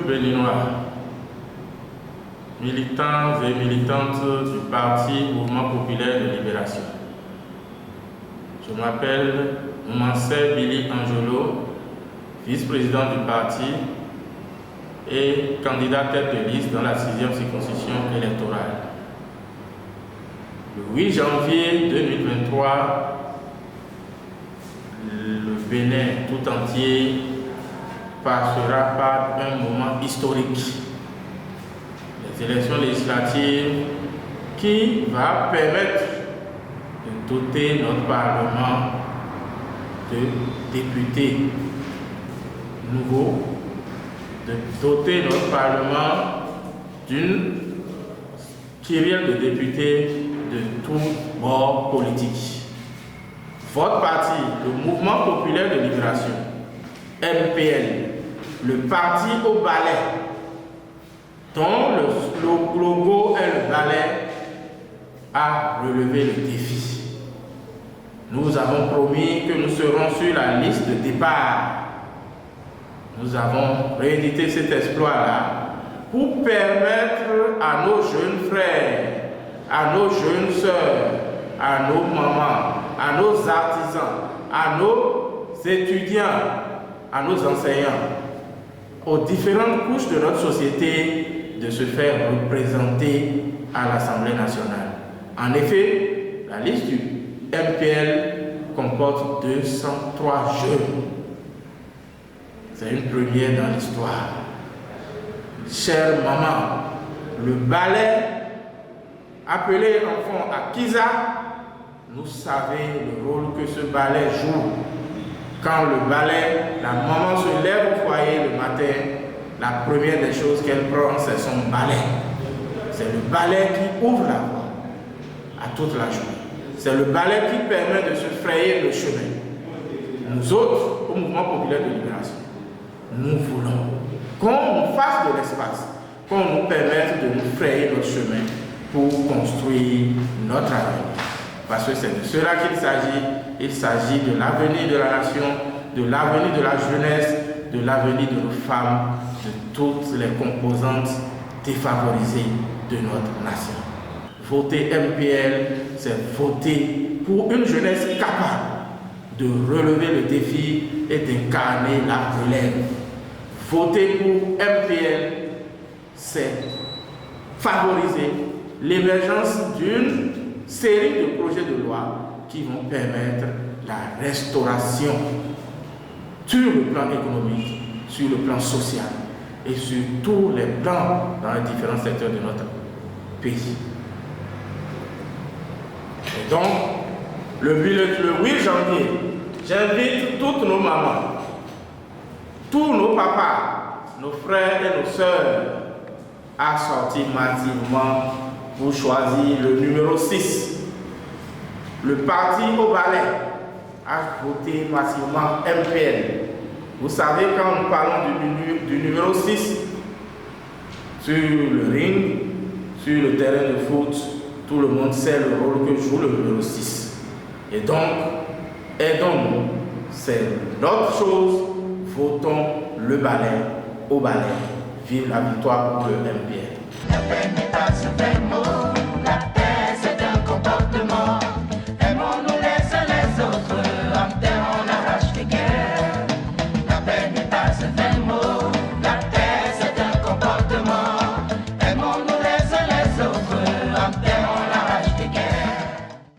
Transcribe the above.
béninois, militants et militantes du Parti Mouvement Populaire de Libération. Je m'appelle Moumansé Billy Angelo, vice-président du parti et candidat tête de liste dans la 6e circonscription électorale. Le 8 janvier 2023, le Bénin tout entier passera par un moment historique. Les élections législatives qui va permettre de doter notre Parlement de députés nouveaux, de doter notre Parlement d'une kyrielle de députés de tous bords politiques. Votre parti, le Mouvement Populaire de Libération, MPL, le parti au balai, dont le logo est le balai, a relevé le défi. Nous avons promis que nous serons sur la liste de départ. Nous avons réédité cet exploit-là pour permettre à nos jeunes frères, à nos jeunes sœurs, à nos mamans, à nos artisans, à nos étudiants, à nos enseignants, aux différentes couches de notre société de se faire représenter à l'Assemblée nationale. En effet, la liste du MPL comporte 203 jeunes. C'est une première dans l'histoire. Chère maman, le balai appelé enfant à Kiza, nous savons le rôle que ce balai joue. Quand le balai, la maman se lève au foyer le matin, la première des choses qu'elle prend, c'est son balai. C'est le balai qui ouvre la voie à toute la journée. C'est le balai qui permet de se frayer le chemin. Nous autres, au Mouvement Populaire de Libération, nous voulons qu'on nous fasse de l'espace, qu'on nous permette de nous frayer notre chemin pour construire notre avenir. Parce que c'est de cela qu'il s'agit. Il s'agit de l'avenir de la nation, de l'avenir de la jeunesse, de l'avenir de nos femmes, de toutes les composantes défavorisées de notre nation. Voter MPL, c'est voter pour une jeunesse capable de relever le défi et d'incarner la relève. Voter pour MPL, c'est favoriser l'émergence d'une série de projets de loi qui vont permettre la restauration sur le plan économique, sur le plan social et sur tous les plans dans les différents secteurs de notre pays. Et donc, le 8 janvier, j'invite toutes nos mamans, tous nos papas, nos frères et nos sœurs à sortir massivement pour choisir le numéro 6. Le parti au balai a voté massivement MPL. Vous savez, quand nous parlons du numéro 6, sur le ring, sur le terrain de foot, tout le monde sait le rôle que joue le numéro 6. Et donc, aidons-nous. C'est notre chose. Votons le balai au balai. Vive la victoire pour le MPL.